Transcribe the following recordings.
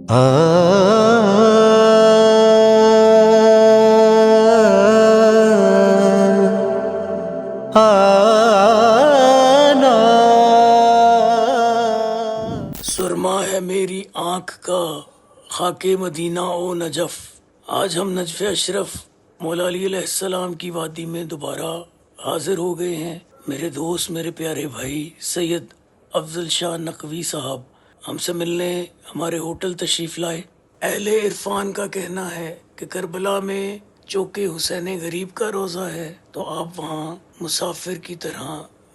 سرما ہے میری آنکھ کا خاک مدینہ و نجف. آج ہم نجف اشرف مولا علی علیہ السلام کی وادی میں دوبارہ حاضر ہو گئے ہیں. میرے دوست، میرے پیارے بھائی سید افضل شاہ نقوی صاحب ہم سے ملنے ہمارے ہوٹل تشریف لائے. اہل عرفان کا کہنا ہے کہ کربلا میں چوکے حسین غریب کا روزہ ہے، تو آپ وہاں مسافر کی طرح،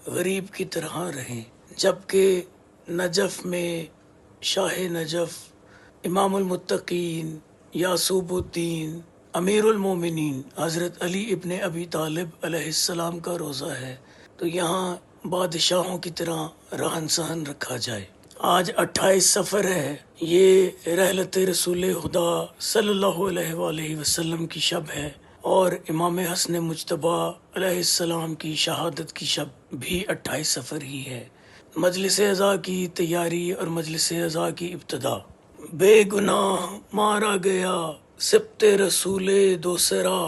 غریب کی طرح رہیں. جبکہ نجف میں شاہ نجف، امام المتقین، یعصوب الدین، امیر المومنین حضرت علی ابن ابی طالب علیہ السلام کا روزہ ہے، تو یہاں بادشاہوں کی طرح رہن سہن رکھا جائے. آج 28 سفر ہے. یہ رحلت رسول خدا صلی اللہ علیہ وآلہ وسلم کی شب ہے، اور امام حسن مجتبی علیہ السلام کی شہادت کی شب بھی 28 سفر ہی ہے. مجلس عزا کی تیاری اور مجلس عزا کی ابتدا. بے گناہ مارا گیا سبت رسول دوسرا،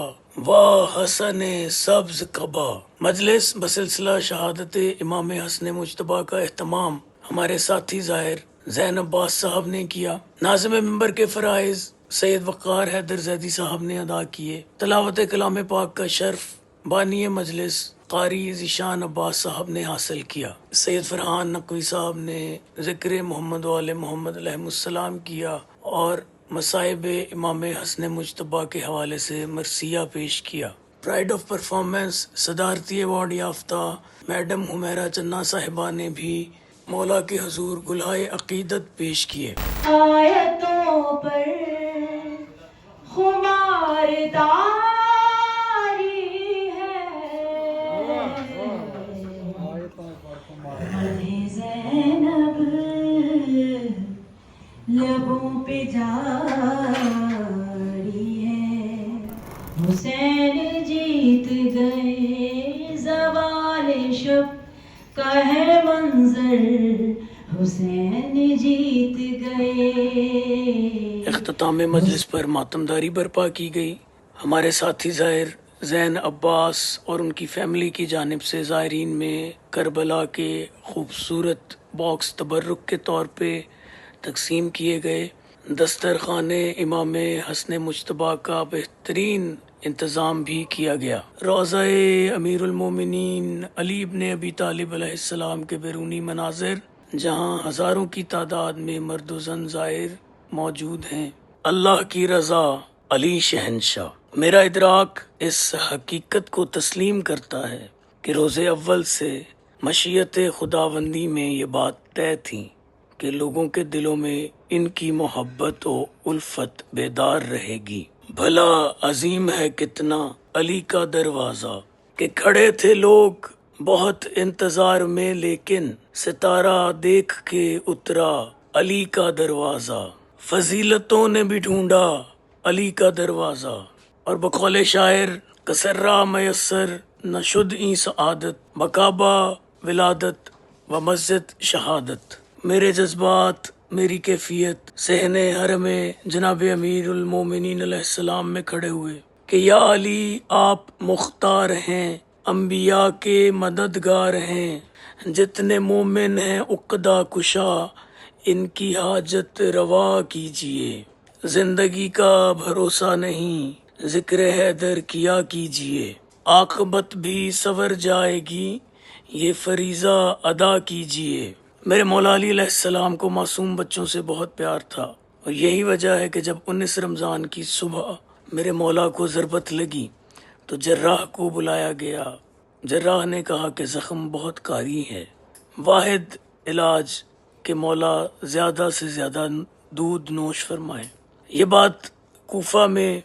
واہ حسن سبز قبا. مجلس بسلسلہ شہادت امام حسن مجتبی کا اہتمام ہمارے ساتھی ظاہر زین عباس صاحب نے کیا. ناظم ممبر کے فرائض سید وقار حیدر زیدی صاحب نے ادا کیے. تلاوت کلام پاک کا شرف بانی مجلس قاری ذیشان عباس صاحب نے حاصل کیا. سید فرحان نقوی صاحب نے ذکر محمد وآل محمد علیہ السلام کیا، اور مصائب امام حسن مجتبی کے حوالے سے مرثیہ پیش کیا. پرائڈ آف پرفارمنس صدارتی ایوارڈ یافتہ میڈم حمیرہ چننا صاحبہ نے بھی مولا کے حضور گلہائے عقیدت پیش کیے. آیتوں پر خمار تاری ہے، مدح زینب لبوں پہ جاری ہے. حسین جیت گئے زوال شب کا ہے منظر، حسین جیت گئے. اختتام مجلس پر ماتمداری برپا کی گئی. ہمارے ساتھی ظاہر زین عباس اور ان کی فیملی کی جانب سے زائرین میں کربلا کے خوبصورت باکس تبرک کے طور پہ تقسیم کیے گئے. دسترخوان امام حسن مجتبی کا بہترین انتظام بھی کیا گیا. روضہ امیر المومنین علی ابن ابی طالب علیہ السلام کے بیرونی مناظر، جہاں ہزاروں کی تعداد میں مرد و زن زائر موجود ہیں. اللہ کی رضا، علی شہنشاہ. میرا ادراک اس حقیقت کو تسلیم کرتا ہے کہ روز اول سے مشیت خداوندی میں یہ بات طے تھی کہ لوگوں کے دلوں میں ان کی محبت و الفت بیدار رہے گی. بھلا عظیم ہے کتنا علی کا دروازہ، کہ کھڑے تھے لوگ بہت انتظار میں، لیکن ستارہ دیکھ کے اترا علی کا دروازہ. فضیلتوں نے بھی ڈھونڈا علی کا دروازہ، اور بقول شاعر کسرا میسر نہ شد این سعادت، بکعبہ ولادت و مسجد شہادت. میرے جذبات، میری کیفیت صحن حرم جناب امیر المومنین علیہ السلام میں کھڑے ہوئے کہ یا علی آپ مختار ہیں، انبیاء کے مددگار ہیں، جتنے مومن ہیں عقدہ کشا، ان کی حاجت روا کیجئے. زندگی کا بھروسہ نہیں، ذکر حیدر کیا کیجئے. عاقبت بھی سنور جائے گی، یہ فریضہ ادا کیجئے. میرے مولا علی علیہ السلام کو معصوم بچوں سے بہت پیار تھا، اور یہی وجہ ہے کہ جب 19 رمضان کی صبح میرے مولا کو ضربت لگی تو جراح کو بلایا گیا. جراح نے کہا کہ زخم بہت کاری ہے، واحد علاج کہ مولا زیادہ سے زیادہ دودھ نوش فرمائیں. یہ بات کوفہ میں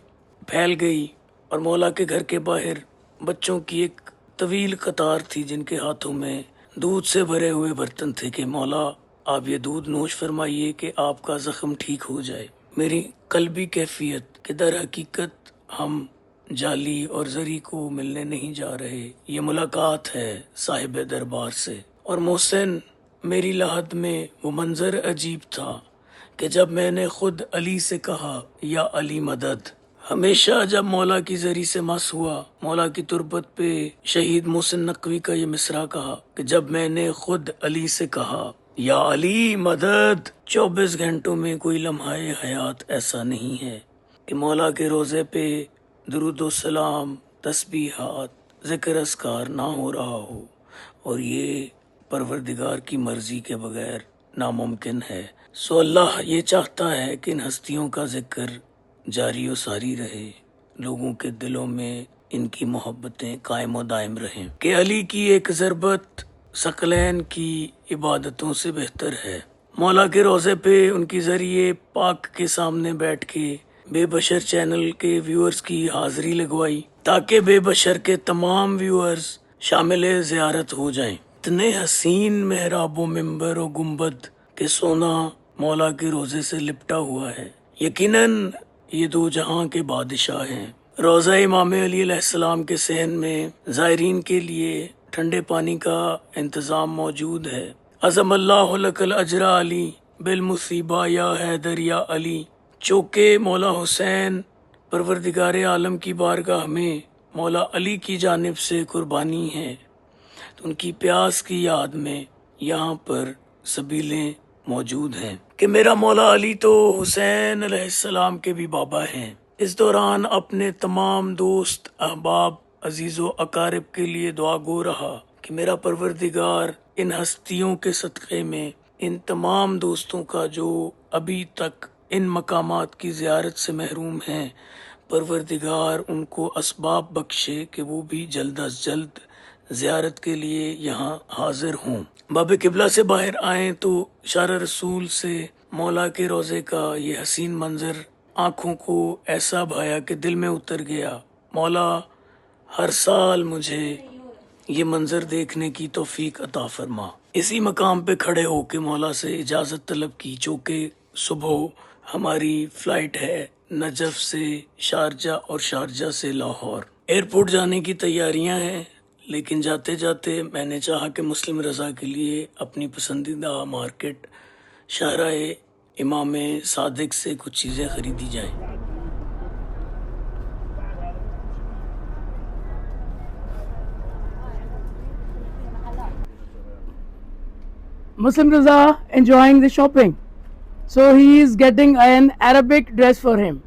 پھیل گئی، اور مولا کے گھر کے باہر بچوں کی ایک طویل قطار تھی جن کے ہاتھوں میں دودھ سے بھرے ہوئے برتن تھے کہ مولا آپ یہ دودھ نوش فرمائیے کہ آپ کا زخم ٹھیک ہو جائے. میری قلبی کیفیت کہ در حقیقت ہم جعلی اور زری کو ملنے نہیں جا رہے، یہ ملاقات ہے صاحب دربار سے. اور محسن، میری لحد میں وہ منظر عجیب تھا کہ جب میں نے خود علی سے کہا یا علی مدد، ہمیشہ جب مولا کی زری سے مس ہوا، مولا کی تربت پہ شہید محسن نقوی کا یہ مصرع کہا کہ جب میں نے خود علی سے کہا یا علی مدد، 24 گھنٹوں میں کوئی لمحہ حیات ایسا نہیں ہے کہ مولا کے روزے پہ درود و سلام، تسبیحات، ذکر اذکار نہ ہو رہا ہو، اور یہ پروردگار کی مرضی کے بغیر ناممکن ہے۔ سو اللہ یہ چاہتا ہے کہ ان ہستیوں کا ذکر جاری و ساری رہے، لوگوں کے دلوں میں ان کی محبتیں قائم و دائم رہیں، کہ علی کی ایک ضربت ثقلین کی عبادتوں سے بہتر ہے۔ مولا کے روزے پہ ان کی ذریعے پاک کے سامنے بیٹھ کے بے بشر چینل کے ویورز کی حاضری لگوائی تاکہ بے بشر کے تمام ویورز شامل زیارت ہو جائیں۔ اتنے حسین محراب و ممبر و گنبد کہ سونا مولا کے روزے سے لپٹا ہوا ہے۔ یقیناً یہ دو جہاں کے بادشاہ ہیں۔ روزہ امام علی علیہ السلام کے صحن میں زائرین کے لیے ٹھنڈے پانی کا انتظام موجود ہے۔ عظم اللہ لک الاجر علی بالمصیبہ یا حیدر یا علی، چونکہ مولا حسین پروردگار عالم کی بارگاہ میں مولا علی کی جانب سے قربانی ہے، تو ان کی پیاس کی یاد میں یہاں پر سبیلیں موجود ہیں کہ میرا مولا علی تو حسین علیہ السلام کے بھی بابا ہیں۔ اس دوران اپنے تمام دوست، احباب، عزیز و اقارب کے لیے دعا گو رہا کہ میرا پروردگار ان ہستیوں کے صدقے میں ان تمام دوستوں کا جو ابھی تک ان مقامات کی زیارت سے محروم ہیں، پروردگار ان کو اسباب بخشے کہ وہ بھی جلد از جلد زیارت کے لیے یہاں حاضر ہوں۔ باب قبلہ سے باہر آئیں تو شارع رسول سے مولا کے روزے کا یہ حسین منظر آنکھوں کو ایسا بھایا کہ دل میں اتر گیا۔ مولا ہر سال مجھے یہ منظر دیکھنے کی توفیق عطا فرما۔ اسی مقام پہ کھڑے ہو کے مولا سے اجازت طلب کی، چونکہ صبح ہماری فلائٹ ہے نجف سے شارجہ اور شارجہ سے لاہور۔ ایئرپورٹ جانے کی تیاریاں ہیں، لیکن جاتے جاتے میں نے چاہا کہ مسلم رضا کے لیے اپنی پسندیدہ مارکیٹ شاہراہ امام صادق سے کچھ چیزیں خریدی جائیں۔ Muslim Raza enjoying the shopping, so he is getting an Arabic dress for him.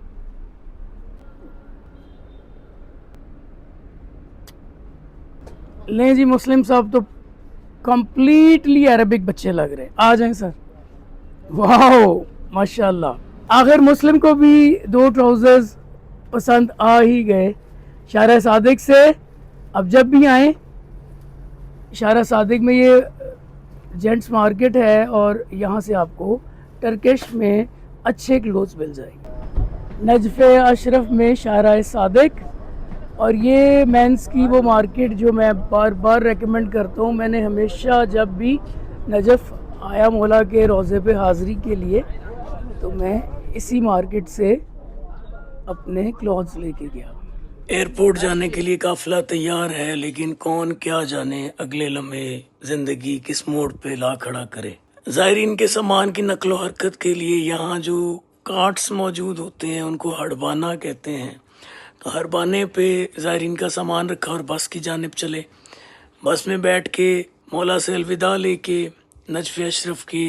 لیں جی مسلم صاحب تو کمپلیٹلی عربک بچے لگ رہے ہیں، آ جائیں سر۔ واو ماشاء اللہ، آخر مسلم کو بھی 2 ٹراؤزرز پسند آ ہی گئے شارع صادق سے۔ اب جب بھی آئیں شارع صادق میں، یہ جینٹس مارکیٹ ہے اور یہاں سے آپ کو ٹرکش میں اچھے کلوتھس مل جائیں گے۔ نجف اشرف میں شارع صادق، اور یہ مینس کی وہ مارکیٹ جو میں بار بار ریکمنڈ کرتا ہوں۔ میں نے ہمیشہ جب بھی نجف آیا مولا کے روزے پہ حاضری کے لیے تو میں اسی مارکیٹ سے اپنے کلوتھس لے کے گیا۔ ایئرپورٹ جانے کے لیے قافلہ تیار ہے، لیکن کون کیا جانے اگلے لمحے زندگی کس موڑ پہ لا کھڑا کرے۔ زائرین کے سامان کی نقل و حرکت کے لیے یہاں جو کارٹس موجود ہوتے ہیں ان کو ہڑبانہ کہتے ہیں، تو ہڑبانے پہ زائرین کا سامان رکھا اور بس کی جانب چلے۔ بس میں بیٹھ کے مولا سے الوداع لے کے نجف اشرف کے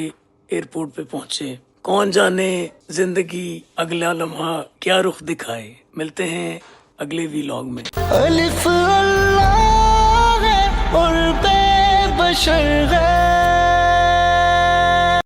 ایئرپورٹ پہ پہنچے۔ کون جانے زندگی اگلا لمحہ کیا رخ دکھائے۔ ملتے ہیں اگلے ویلاگ میں۔ الف اللہ ہے اور بے بشر ہے،